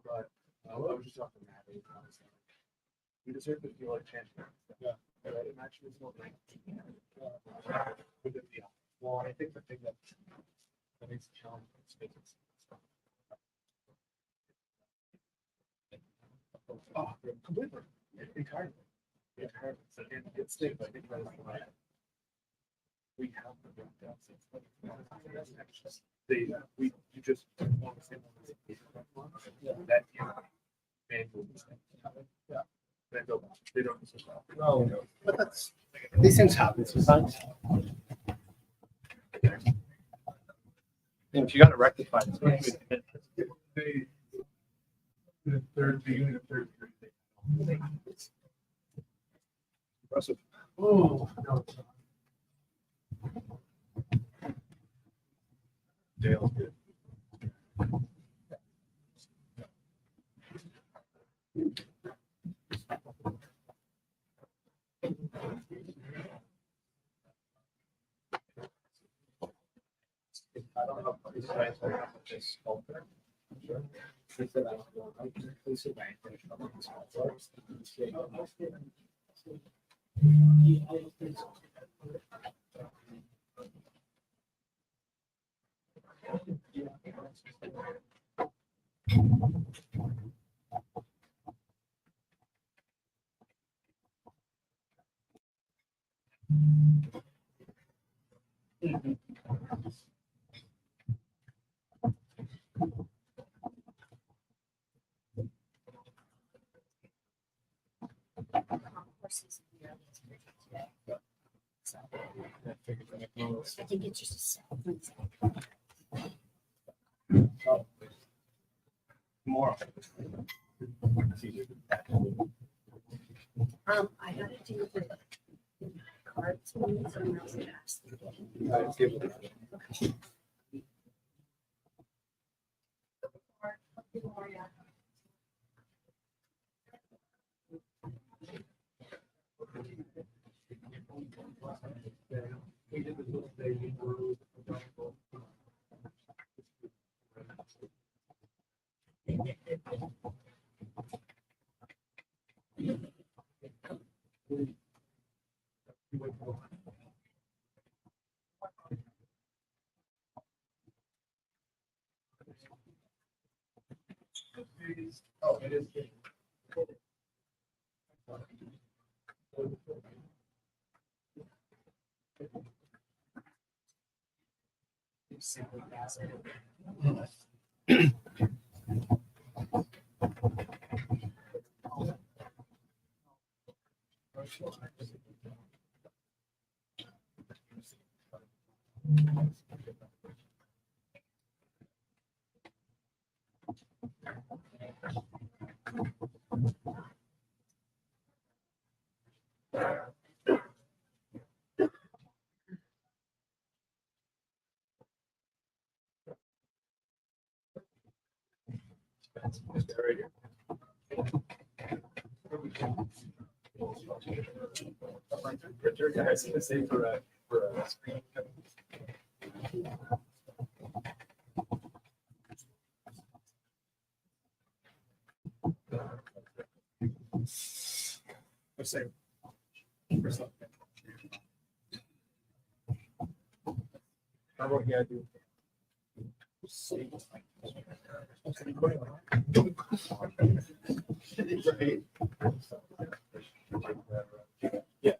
But I was just talking to Matt. We deserve to feel like champions. Yeah. It actually is not like. Well, I think the thing that makes it challenging is business. Oh, completely. Entirely. So it's things I think that is why we have the big deficits. You just want to say that manual mistake. Yeah. They don't. No, but these things happen sometimes. And if you got to rectify it, especially The third beginning of third grade. Impressive. Oh, no. Dale's good. I don't know if these guys will have this sculptor. Sure. They said I was going out there, they said I finished up on this sculptor. I think it's just a set. More. I gotta do the cards. Someone else had asked. We did this little thing in DRU. Oh, it is. Printer, yeah, I see the same for a screen. Or same. Or something. How about yeah, dude? Right. Yeah.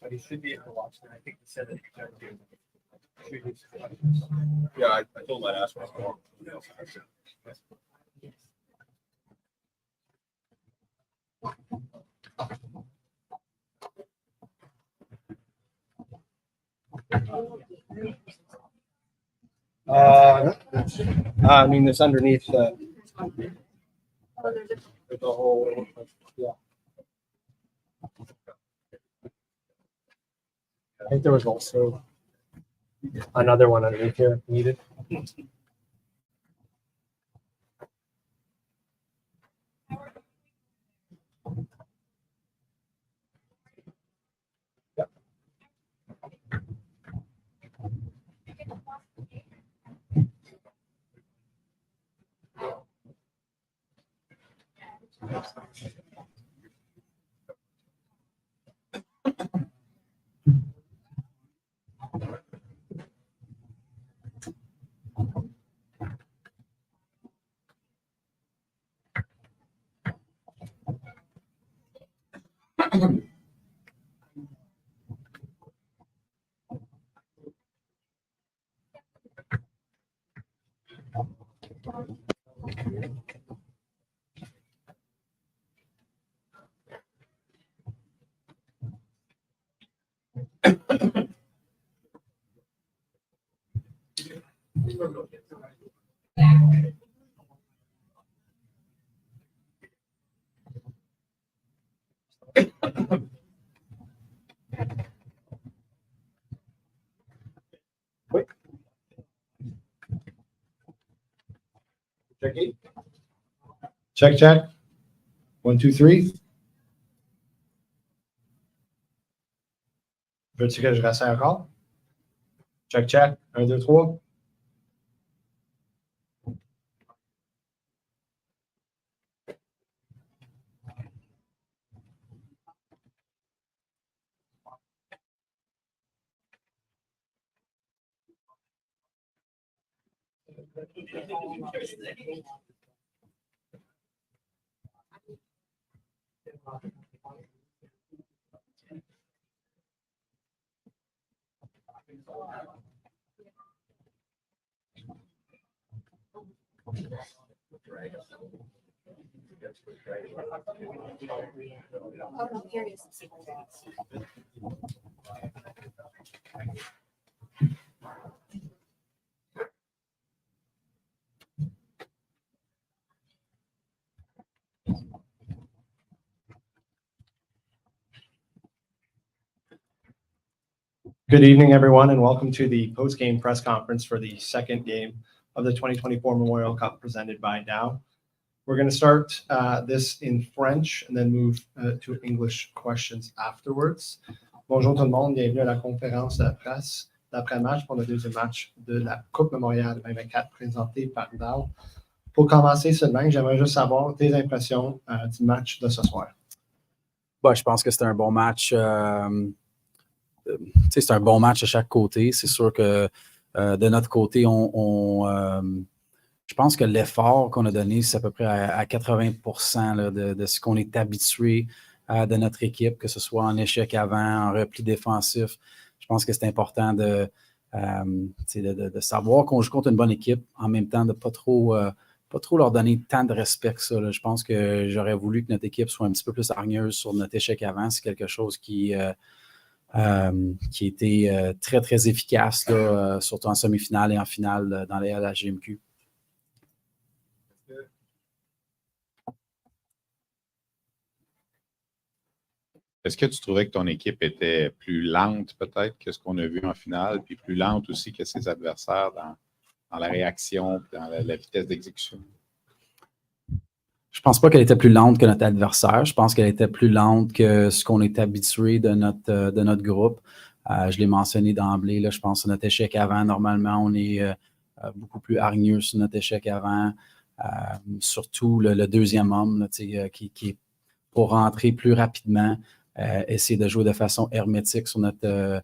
But he should be able to watch that. I think he said that. Yeah, I told him I'd ask him. I mean, it's underneath the Oh, there's a whole, yeah. I think there was also another one underneath here needed. Yep. Wait. Check 8. Check, check. 1, 2, 3. Veux-tu que je réessaye encore? Check, check. 1, 2, 3. Oh, no, here it is. Good evening, everyone, and welcome to the post-game press conference for the second game of the 2024 Memorial Cup presented by Dow. We're going to start this in French and then move to English questions afterwards. Bonjour tout le monde, bienvenue à la conférence de presse d'après-match pour le deuxième match de la Coupe Memorial 2024 présentée par Dow. Pour commencer, Sylvain, j'aimerais juste savoir tes impressions du match de ce soir. Bah, je pense que c'était un bon match. C'est un bon match de chaque côté. C'est sûr que de notre côté, je pense que l'effort qu'on a donné, c'est à peu près à 80% là, de ce qu'on est habitué de notre équipe, que ce soit en échec avant, en repli défensif. Je pense que c'est important de savoir qu'on joue contre une bonne équipe, en même temps de pas trop leur donner tant de respect que ça. Là. Je pense que j'aurais voulu que notre équipe soit un petit peu plus hargneuse sur notre échec avant. C'est quelque chose qui était très, très efficace, là, surtout en semi-finale et en finale dans la GMQ. Est-ce que tu trouvais que ton équipe était plus lente peut-être que ce qu'on a vu en finale, puis plus lente aussi que ses adversaires dans la réaction, dans la vitesse d'exécution? Je pense pas qu'elle était plus lente que notre adversaire. Je pense qu'elle était plus lente que ce qu'on est habitué de notre groupe. Je l'ai mentionné d'emblée, là, je pense que notre échec avant, normalement, on est beaucoup plus hargneux sur notre échec avant. Surtout le deuxième homme là, qui est pour rentrer plus rapidement, essayer de jouer de façon hermétique sur notre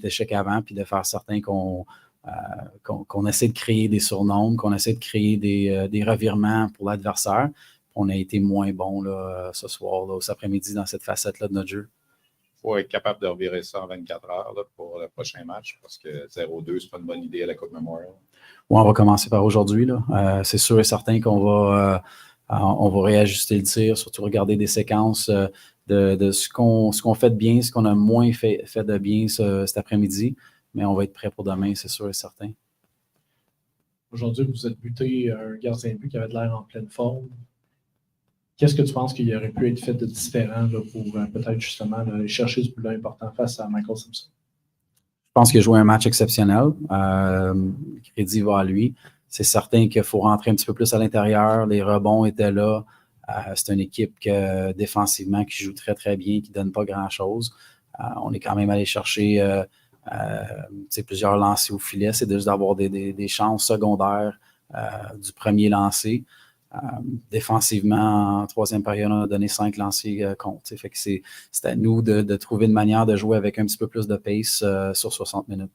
échec avant, puis de faire certain qu'on essaie de créer des surnombres, qu'on essaie de créer des revirements pour l'adversaire. On a été moins bon là, ce soir, là, cet après-midi, dans cette facette-là de notre jeu. Il faut être capable de revirer ça en 24 heures là, pour le prochain match, parce que 0-2, c'est pas une bonne idée à la Coupe Memorial. Ouais, on va commencer par aujourd'hui. Là. C'est sûr et certain qu'on va réajuster le tir, surtout regarder des séquences de ce qu'on fait de bien, ce qu'on a moins fait de bien cet après-midi. Mais on va être prêt pour demain, c'est sûr et certain. Aujourd'hui, vous êtes buté un gardien de but qui avait de l'air en pleine forme. Qu'est-ce que tu penses qu'il aurait pu être fait de différent là, pour peut-être justement aller chercher ce but-là important face à Michael Simpson? Je pense qu'il a joué un match exceptionnel. Crédit va à lui. C'est certain qu'il faut rentrer un petit peu plus à l'intérieur. Les rebonds étaient là. C'est une équipe défensivement qui joue très, très bien, qui ne donne pas grand-chose. On est quand même allé chercher plusieurs lancers au filet. C'est juste d'avoir des chances secondaires du premier lancer. Défensivement, en troisième période, on a donné 5 lancers contre. Fait que c'est à nous de trouver une manière de jouer avec un petit peu plus de pace sur 60 minutes.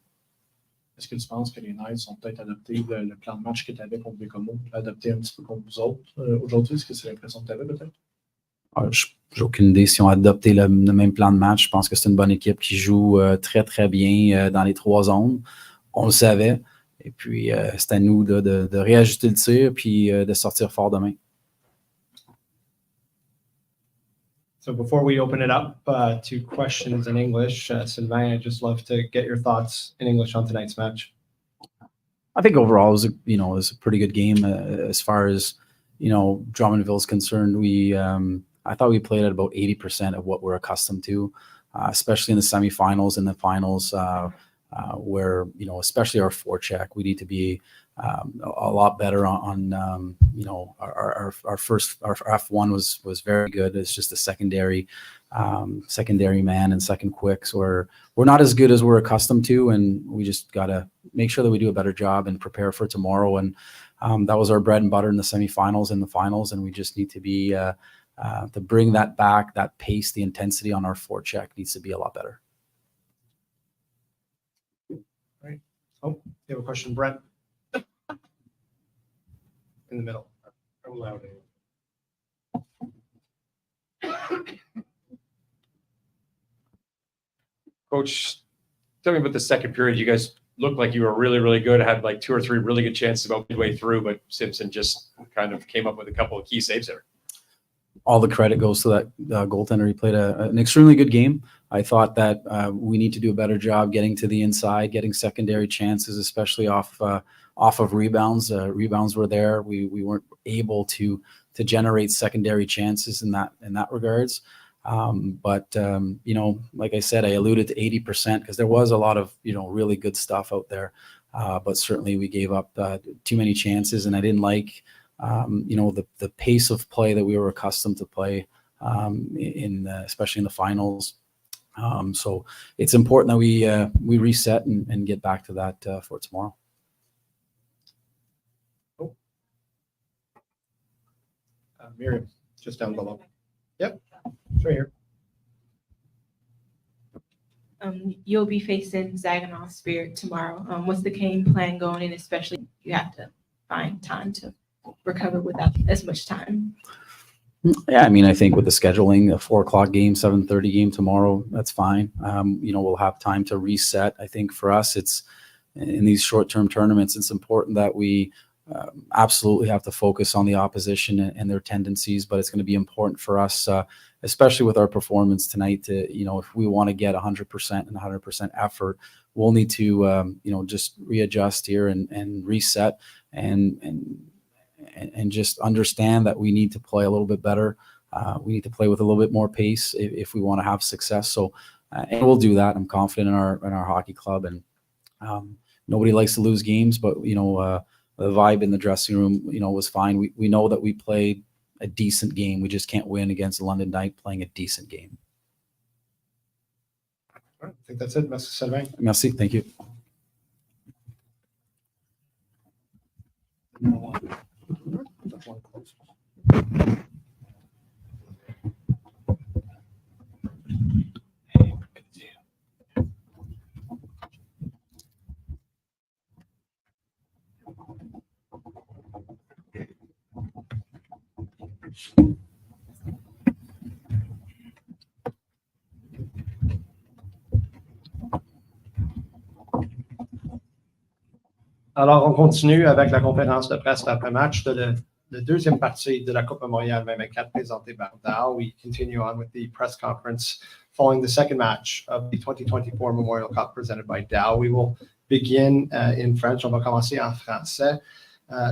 Est-ce que tu penses que les Knights ont peut-être adopté le plan de match que tu avais contre Bécomo, adopté un petit peu contre vous autres aujourd'hui? Est-ce que c'est l'impression que tu avais peut-être? J'ai aucune idée si on a adopté le même plan de match. Je pense que c'est une bonne équipe qui joue très, très bien dans les 3 zones. On le savait. Et puis, c'est à nous de réajuster le tir puis de sortir fort demain. So before we open it up to questions in English, Sylvain, I'd just love to get your thoughts in English on tonight's match. I think overall it was a pretty good game as far as Drummondville is concerned. I thought we played at about 80% of what we're accustomed to, especially in the semifinals and the finals, where especially our forecheck, we need to be a lot better on our F1 was very good. It's just a secondary man and second quicks where we're not as good as we're accustomed to, and we just got to make sure that we do a better job and prepare for tomorrow. And that was our bread and butter in the semifinals and the finals, and we just need to be to bring that back, that pace, the intensity on our forecheck needs to be a lot better. Right. Oh, you have a question, Brent? In the middle. Coach, tell me about the second period. You guys looked like you were really, really good. Had like 2 or 3 really good chances about midway through, but Simpson just kind of came up with a couple of key saves there. All the credit goes to that goaltender. He played an extremely good game. I thought that we need to do a better job getting to the inside, getting secondary chances, especially off of rebounds. Rebounds were there. We weren't able to generate secondary chances in that regards. But like I said, I alluded to 80% because there was a lot of really good stuff out there. But certainly we gave up too many chances, and I didn't like the pace of play that we were accustomed to play especially in the finals. So it's important that we reset and get back to that for tomorrow. Miriam, just down below. Yep, it's right here. You'll be facing Saginaw Spirit tomorrow. What's the game plan going in, especially you have to find time to recover without as much time? Yeah, I mean, I think with the scheduling, a 4:00 game, 7:30 game tomorrow, that's fine. We'll have time to reset. I think for us, it's in these short-term tournaments, it's important that we absolutely have to focus on the opposition and their tendencies, but it's going to be important for us, especially with our performance tonight, to, if we want to get 100% and 100% effort, we'll need to, just readjust here and reset and just understand that we need to play a little bit better. We need to play with a little bit more pace if we want to have success. So, and we'll do that. I'm confident in our hockey club, and nobody likes to lose games, but the vibe in the dressing room, was fine. We know that we played a decent game. We just can't win against London Knight playing a decent game. All right, I think that's it. Merci, Sylvain. Merci. Thank you. Alors, on continue avec la conférence de presse après match. Tu as la deuxième partie de la Coupe Memorial 2024 présentée par Dow. We continue on with the press conference following the second match of the 2024 Memorial Cup presented by Dow. We will begin in French. On va commencer en français.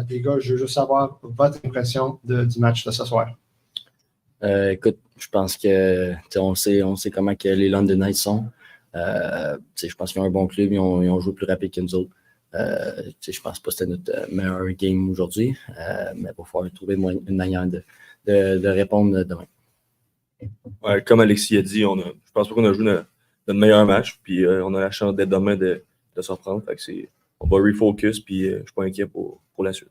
Les gars, je veux juste savoir votre impression du match de ce soir. Écoute, je pense que on sait comment que les London Knights sont. Je pense qu'ils ont un bon club, ils ont joué plus rapide que nous autres. Je pense pas que c'était notre meilleur game aujourd'hui, mais il va falloir trouver une manière de répondre demain. Ouais, comme Alexis a dit, je pense pas qu'on a joué notre meilleur match, puis on a la chance d'être demain de se reprendre. Fait que on va refocus, puis je suis pas inquiet pour la suite.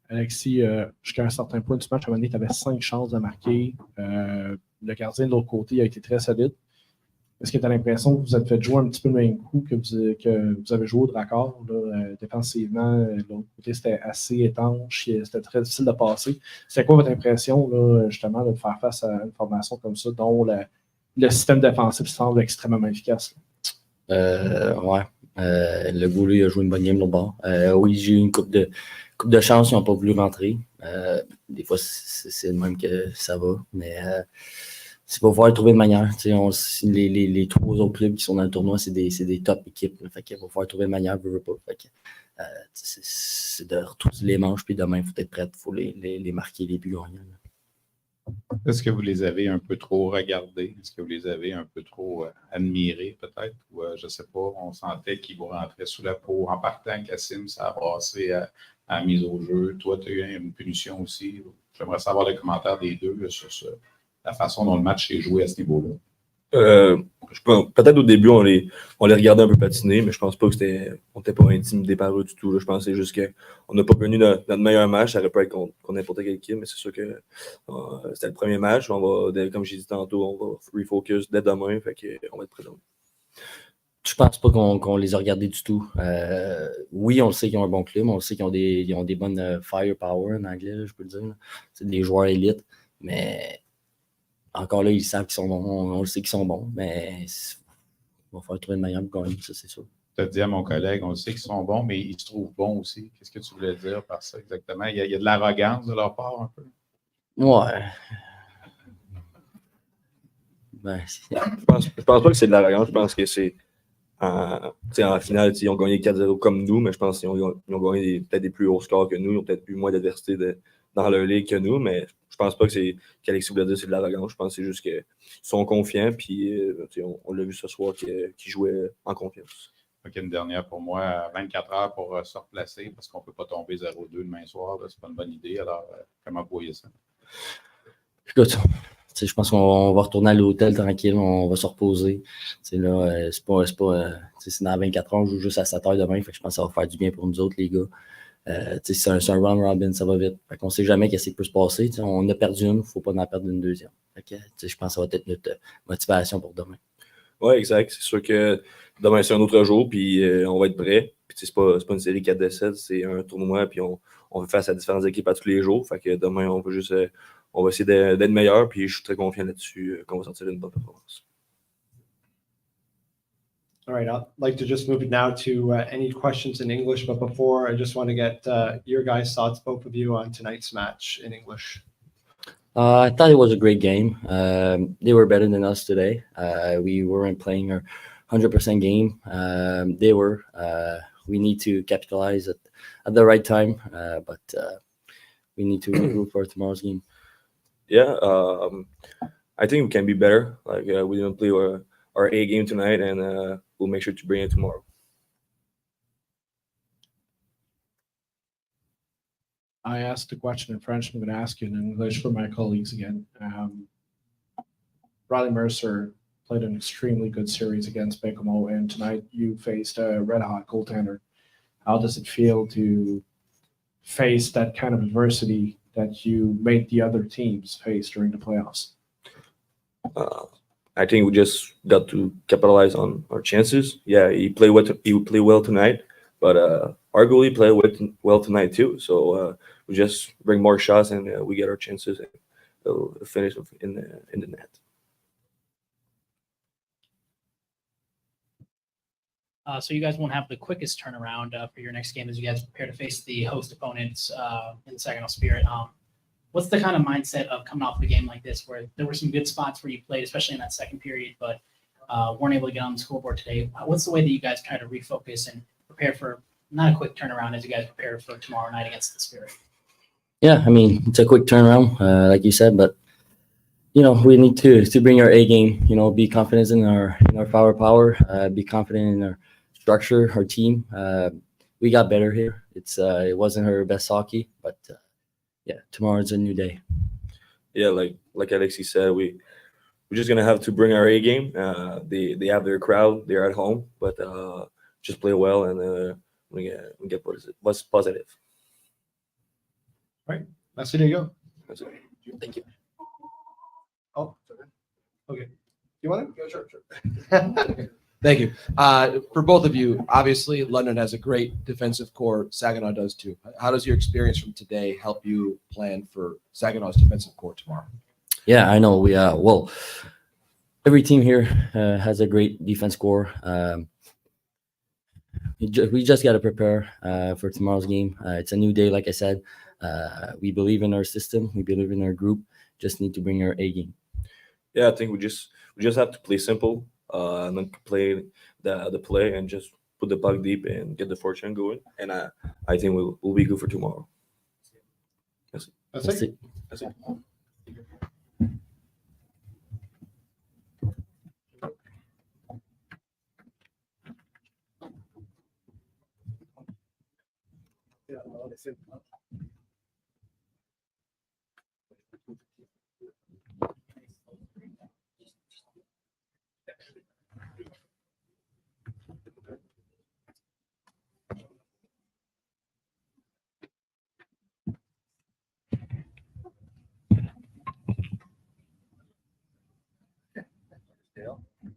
Alexis, jusqu'à un certain point du match, à un moment donné, tu avais 5 chances de marquer. Le gardien de l'autre côté a été très solide. Est-ce que tu as l'impression que vous avez fait jouer un petit peu le même coup que vous avez joué au Dracard? Défensivement, l'autre côté, c'était assez étanche, c'était très difficile de passer. C'est quoi votre impression, là, justement, de faire face à une formation comme ça, dont le système défensif semble extrêmement efficace? Ouais. Le goût, lui, a joué une bonne game l'autre bord. Oui, j'ai eu une coupe de chance, ils n'ont pas voulu rentrer. Des fois, c'est le même que ça va, mais il va falloir trouver une manière. Les 3 autres clubs qui sont dans le tournoi, c'est des top équipes. Fait qu'il va falloir trouver une manière, c'est de retrousser les manches, puis demain, il faut être prêt, il faut les marquer, les buts gagnants. Est-ce que vous les avez un peu trop regardés? Est-ce que vous les avez un peu trop admirés, peut-être? Ou je ne sais pas, on sentait qu'ils vous rentraient sous la peau en partant. Cassim, ça a brassé à la mise au jeu. Toi, tu as eu une punition aussi. J'aimerais savoir les commentaires des deux là, sur la façon dont le match est joué à ce niveau-là. Peut-être au début, on les regardait un peu patiner, mais je pense pas que on n'était pas intimidé par eux du tout. Là. Je pense que c'est juste qu'on n'a pas connu notre meilleur match. Ça aurait pu être contre n'importe quelle équipe, mais c'est sûr que c'était le premier match. Comme j'ai dit tantôt, on va refocus dès demain. Fait qu'on va être prêt demain. Je pense pas qu'on les a regardés du tout. Oui, on le sait qu'ils ont un bon club, on le sait qu'ils ont des bonnes firepower en anglais, là, je peux le dire. C'est des joueurs élites, mais encore là, ils savent qu'ils sont bons. On le sait qu'ils sont bons, mais il va falloir trouver une manière pour gagner, ça, c'est sûr. Tu as dit à mon collègue, on sait qu'ils sont bons, mais ils se trouvent bons aussi. Qu'est-ce que tu voulais dire par ça exactement? Il y a de l'arrogance de leur part un peu? Ouais. Je pense pas que c'est de l'arrogance. Je pense que c'est en finale, ils ont gagné 4-0 comme nous, mais je pense qu'ils ont gagné peut-être des plus hauts scores que nous. Ils ont peut-être eu moins d'adversité dans leur ligue que nous, mais je pense pas qu'Alexis voulait dire c'est de l'arrogance. Je pense que c'est juste qu'ils sont confiants, puis on l'a vu ce soir qu'ils jouaient en confiance. OK, une dernière pour moi. 24 heures pour se replacer parce qu'on ne peut pas tomber 0-2 demain soir. Ce n'est pas une bonne idée. Alors, comment vous voyez ça? Écoute, je pense qu'on va retourner à l'hôtel tranquille, on va se reposer. Là, c'est dans 24 heures, on joue juste à 7 heures demain. Fait que je pense que ça va faire du bien pour nous autres, les gars. C'est un round robin, ça va vite. Fait qu'on ne sait jamais qu'est-ce qui peut se passer. On a perdu une, il ne faut pas en perdre une deuxième. Fait que, je pense que ça va être notre motivation pour demain. Oui, exact. C'est sûr que demain, c'est un autre jour, puis on va être prêt. Puis c'est pas une série 4-7, c'est un tournoi, puis on fait face à différentes équipes à tous les jours. Fait que demain, on va essayer d'être meilleur, puis je suis très confiant là-dessus qu'on va sortir une bonne performance. All right, I'd like to just move it now to any questions in English, but before, I just want to get your guys' thoughts, both of you, on tonight's match in English. I thought it was a great game. They were better than us today. We weren't playing our 100% game. They were. We need to capitalize at the right time, but we need to regroup for tomorrow's game. Yeah, I think we can be better. Like we didn't play our A game tonight, and we'll make sure to bring it tomorrow. I asked a question in French. I'm going to ask you in English for my colleagues again. Riley Mercer played an extremely good series against Baie-Comeau, and tonight you faced a red-hot goaltender. How does it feel to face that kind of adversity that you made the other teams face during the playoffs? I think we just got to capitalize on our chances. Yeah, he played well tonight, but our goalie played well tonight too. So we just bring more shots and we get our chances and we'll finish in the net. So you guys won't have the quickest turnaround for your next game as you guys prepare to face the host opponents in the Saginaw Spirit. What's the kind of mindset of coming off of a game like this where there were some good spots where you played, especially in that second period, but weren't able to get on the scoreboard today? What's the way that you guys try to refocus and prepare for not a quick turnaround as you guys prepare for tomorrow night against the Spirit? Yeah, I mean, it's a quick turnaround, like you said, but we need to bring our A game. Be confident in our power. Be confident in our structure, our team. We got better here. It wasn't our best hockey, but yeah, tomorrow's a new day. Yeah, like Alexis said, we're just gonna have to bring our A game. They have their crowd. They're at home, but just play well and we get what's positive. Merci, les gars. That's it. Thank you. Oh, okay. You want to? Sure. Thank you. For both of you, obviously, London has a great defensive core. Saginaw does too. How does your experience from today help you plan for Saginaw's defensive core tomorrow? Yeah, I know. Every team here has a great defense core. We just got to prepare for tomorrow's game. It's a new day, like I said. We believe in our system. We believe in our group. Just need to bring our A game. Yeah, I think we just have to play simple, and then play the play and just put the puck deep and get the forehand going. And I think we'll be good for tomorrow. That's That's it. it. That's it.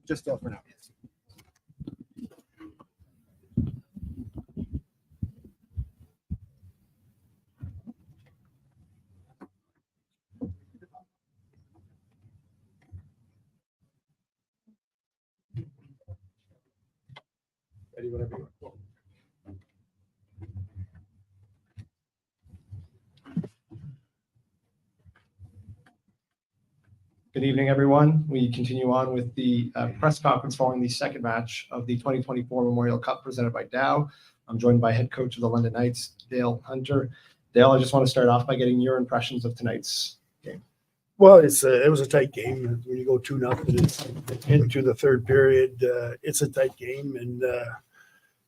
Just for now. Ready, whatever you want. Good evening, everyone. We continue on with the press conference following the second match of the 2024 Memorial Cup presented by Dow. I'm joined by head coach of the London Knights, Dale Hunter. Dale, I just want to start off by getting your impressions of tonight's game. Well, it was a tight game. When you go 2-0 into the third period, it's a tight game, and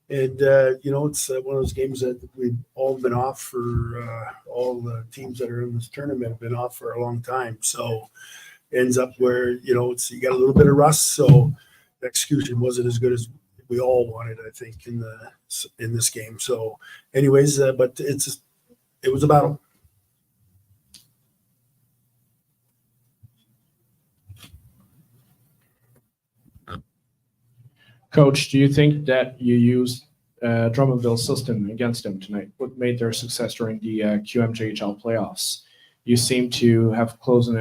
it's one of those games that we've all been off for. All the teams that are in this tournament have been off for a long time, so ends up where you got a little bit of rust. So the execution wasn't as good as we all wanted, I think, in this game. So, anyways, but it was a battle. Coach, do you think that you used Drummondville system against them tonight? What made their success during the QMJHL playoffs? You seem to have closed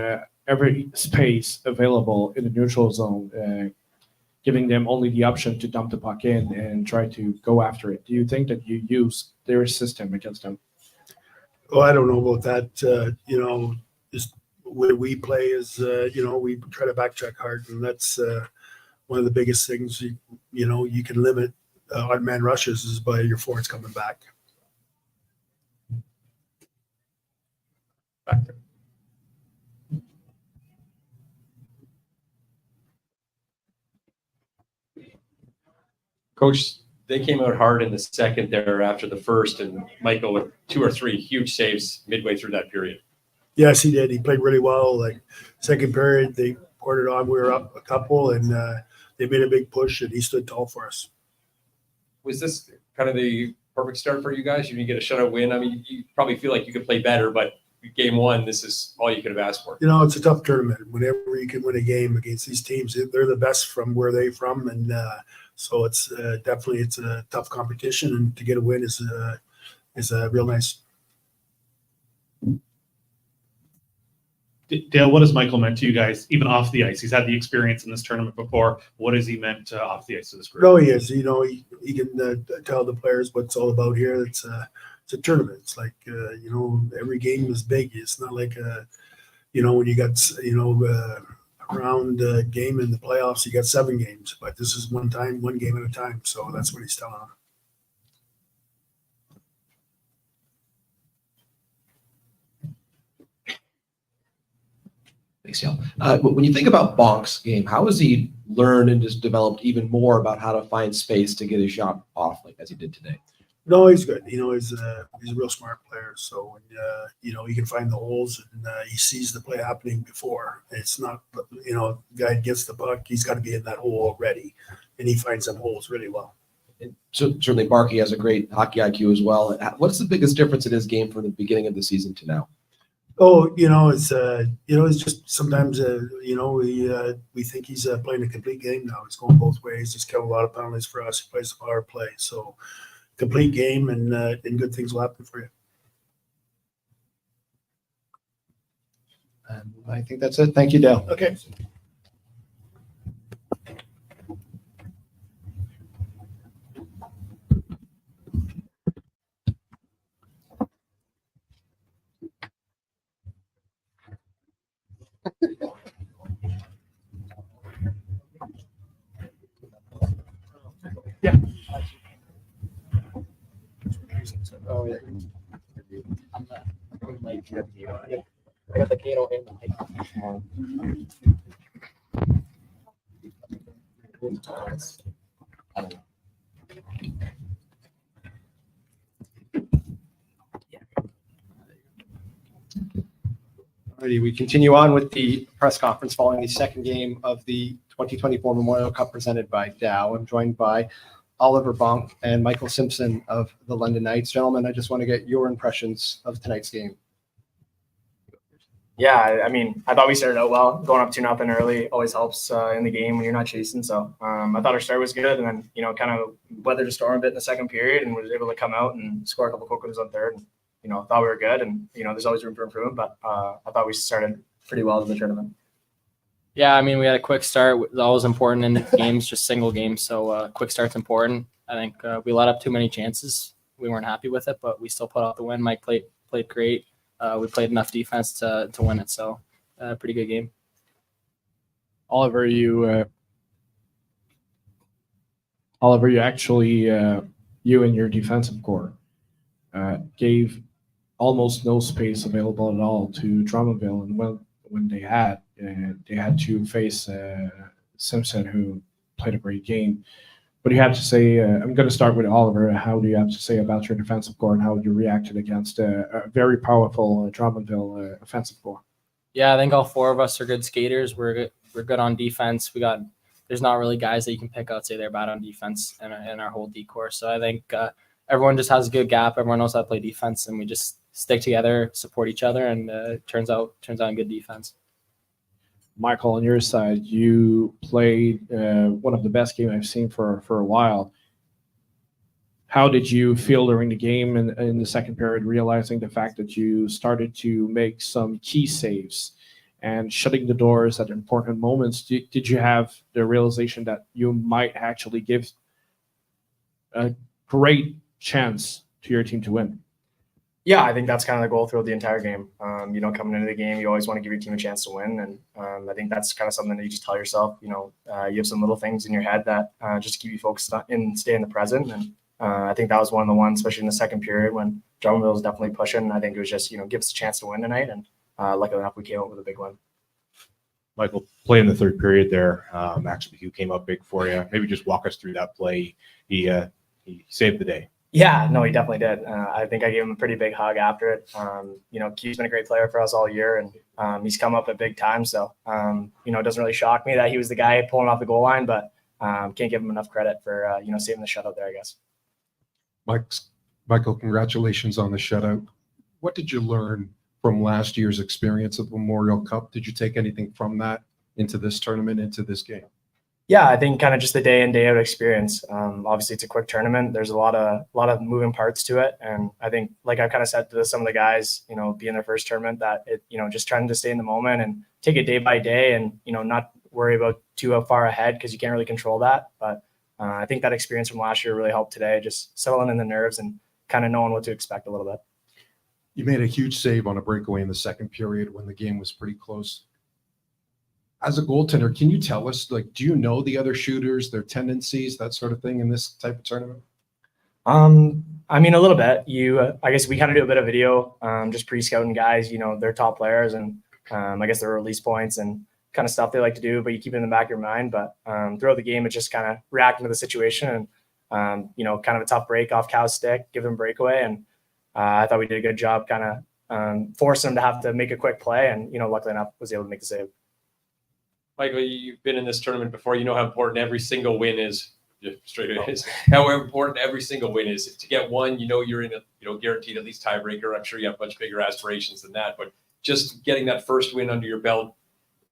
every space available in the neutral zone, giving them only the option to dump the puck in and try to go after it. Do you think that you used their system against them? Well, I don't know about that. Just where we play is, we try to backcheck hard, and that's one of the biggest things. You can limit odd man rushes is by your forwards coming back. Back there. Coach, they came out hard in the second there after the first, and Michael with 2 or 3 huge saves midway through that period. Yes, he did. He played really well. Like second period, they poured it on. We were up a couple, and they made a big push, and he stood tall for us. Was this kind of the perfect start for you guys? You didn't get a shutout win. I mean, you probably feel like you could play better, but game one, this is all you could have asked for. It's a tough tournament. Whenever you can win a game against these teams, they're the best from where they're from, and so it's definitely a tough competition, and to get a win is real nice. Dale, what has Michael meant to you guys, even off the ice? He's had the experience in this tournament before. What has he meant off the ice to this group? No, he is. You know, he can tell the players what it's all about here. It's a tournament. It's like, you know, every game is big. It's not like, you know, when you got, you know, a round game in the playoffs, you got 7 games. But this is one game at a time. So that's what he's telling them. Thanks, Neil. When you think about Bonk's game, how has he learned and just developed even more about how to find space to get his shot off, like as he did today? No, he's good. You know, he's a real smart player. So, you know, he can find the holes and he sees the play happening before. It's not, you know, the guy gets the puck, he's got to be in that hole already. And he finds them holes really well. And so certainly Barkey has a great hockey IQ as well. What's the biggest difference in his game from the beginning of the season to now? Oh, you know, it's just sometimes, you know, we think he's playing a complete game now. It's going both ways. He's killed a lot of penalties for us. He plays the power play. So complete game and good things will happen for you. And I think that's it. Thank you, Dale. Okay. Yeah. Oh, yeah. I got the Kano and Alrighty, we continue on with the press conference following the second game of the 2024 Memorial Cup presented by Dow. I'm joined by Oliver Bonk and Michael Simpson of the London Knights. Gentlemen, I just want to get your impressions of tonight's game. Yeah, I mean, I thought we started out well. Going up 2-0 early always helps in the game when you're not chasing. So I thought our start was good, and then, you know, kind of weathered the storm a bit in the second period and was able to come out and score a couple quick ones on third. And, you know, thought we were good, and, you know, there's always room for improvement, but I thought we started pretty well in the tournament. Yeah, I mean, we had a quick start. It's always important in games, just single games. So quick start's important. I think we let up too many chances. We weren't happy with it, but we still put out the win. Mike played great. We played enough defense to win it. So pretty good game. Oliver, you actually, you and your defensive core gave almost no space available at all to Drummondville, and when they had to face Simpson, who played a great game. What do you have to say? I'm going to start with Oliver. How do you have to say about your defensive core and how you reacted against a very powerful Drummondville offensive core? Yeah, I think all four of us are good skaters. We're good on defense. There's not really guys that you can pick out, say they're bad on defense in our whole D-core. So I think everyone just has a good gap. Everyone knows how to play defense, and we just stick together, support each other, and turns out in good defense. Michael, on your side, you played one of the best games I've seen for a while. How did you feel during the game and in the second period, realizing the fact that you started to make some key saves and shutting the doors at important moments? Did you have the realization that you might actually give a great chance to your team to win? Yeah, I think that's kind of the goal throughout the entire game. You know, coming into the game, you always want to give your team a chance to win. And I think that's kind of something that you just tell yourself. You know, you have some little things in your head that just keep you focused on and stay in the present. And I think that was one of the ones, especially in the second period when Drummondville was definitely pushing. I think it was just, you know, give us a chance to win tonight. And luckily enough, we came up with a big win. Michael, play in the third period there. Max McHugh came up big for you. Maybe just walk us through that play. He saved the day. Yeah, no, he definitely did. I think I gave him a pretty big hug after it. You know, Q's been a great player for us all year, and he's come up at big time. So, you know, it doesn't really shock me that he was the guy pulling off the goal line, but can't give him enough credit for, you know, saving the shutout there, I guess. Michael, congratulations on the shutout. What did you learn from last year's experience of the Memorial Cup? Did you take anything from that into this tournament, into this game? Yeah, I think kind of just the day in, day out experience. Obviously, it's a quick tournament. There's a lot of moving parts to it, and I think, like I kind of said to some of the guys, being their first tournament, that it, just trying to stay in the moment and take it day by day, and not worry about too far ahead because you can't really control that. But I think that experience from last year really helped today, just settling in the nerves and kind of knowing what to expect a little bit. You made a huge save on a breakaway in the second period when the game was pretty close. As a goaltender, can you tell us, do you know the other shooters, their tendencies, that sort of thing in this type of tournament? I mean, a little bit. I guess we kind of do a bit of video, just pre-scouting guys, their top players, and I guess their release points and kind of stuff they like to do, but you keep it in the back of your mind. But throughout the game, it's just kind of reacting to the situation and, kind of a tough break off Cal's stick, give them a breakaway. And I thought we did a good job kind of forcing them to have to make a quick play. And, luckily enough, was able to make the save. Michael, you've been in this tournament before. You know how important every single win is. How important every single win is. To get one, you're in a guaranteed at least tiebreaker. I'm sure you have much bigger aspirations than that, but just getting that first win under your belt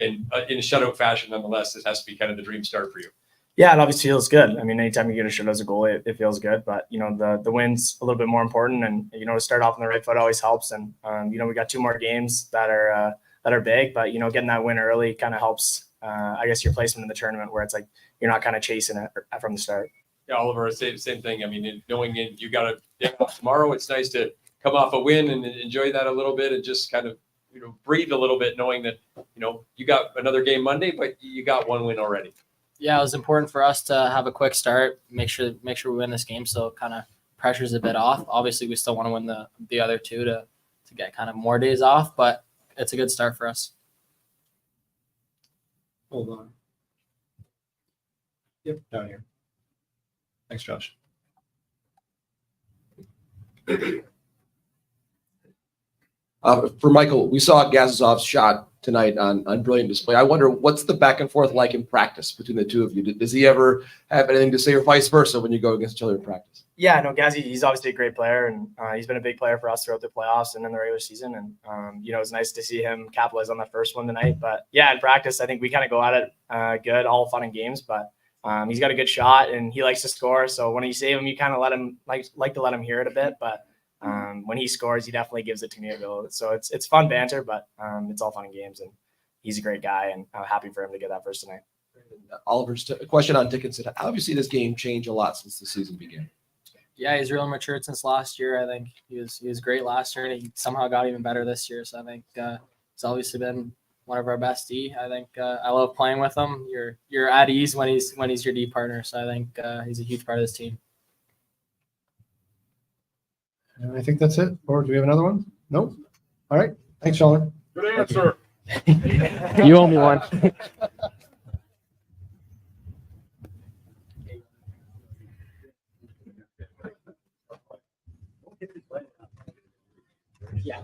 in a shutout fashion, nonetheless, this has to be kind of the dream start for you. Yeah, it obviously feels good. I mean, anytime you get a shutout as a goalie, it feels good. But the win's a little bit more important, and to start off on the right foot always helps. And we got 2 more games that are big, but getting that win early kind of helps. I guess your placement in the tournament, where it's like you're not kind of chasing it from the start. Yeah, Oliver, same thing. I mean, knowing you got a day off tomorrow, it's nice to come off a win and enjoy that a little bit and just kind of breathe a little bit, knowing that you got another game Monday, but you got 1 win already. Yeah, it was important for us to have a quick start, make sure we win this game, so kind of pressure's a bit off. Obviously, we still want to win the other 2 to get kind of more days off, but it's a good start for us. Hold on. Yep, down here. Thanks, Josh. For Michael, we saw Gazizov's shot tonight on brilliant display. I wonder, what's the back and forth like in practice between the 2 of you? Does he ever have anything to say, or vice versa, when you go against each other in practice? Yeah, no, Gazzy, he's obviously a great player, and he's been a big player for us throughout the playoffs and in the regular season. And, it was nice to see him capitalize on that first one tonight. But yeah, in practice, I think we kind of go at it good, all fun and games. But he's got a good shot and he likes to score. So when you save him, you kind of let him like to let him hear it a bit. But when he scores, he definitely gives it to me a little. So it's fun banter, but it's all fun and games. And he's a great guy, and I'm happy for him to get that first tonight. Oliver's a question on Dickinson. How have you seen this game change a lot since the season began? Yeah, he's really matured since last year. I think he was great last year, and he somehow got even better this year. So I think he's obviously been one of our best D. I think I love playing with him. You're at ease when he's your D partner. So I think he's a huge part of this team. And I think that's it. Or do we have another one? Nope. All right. Thanks, Sean. Good answer. You owe me one. Yeah.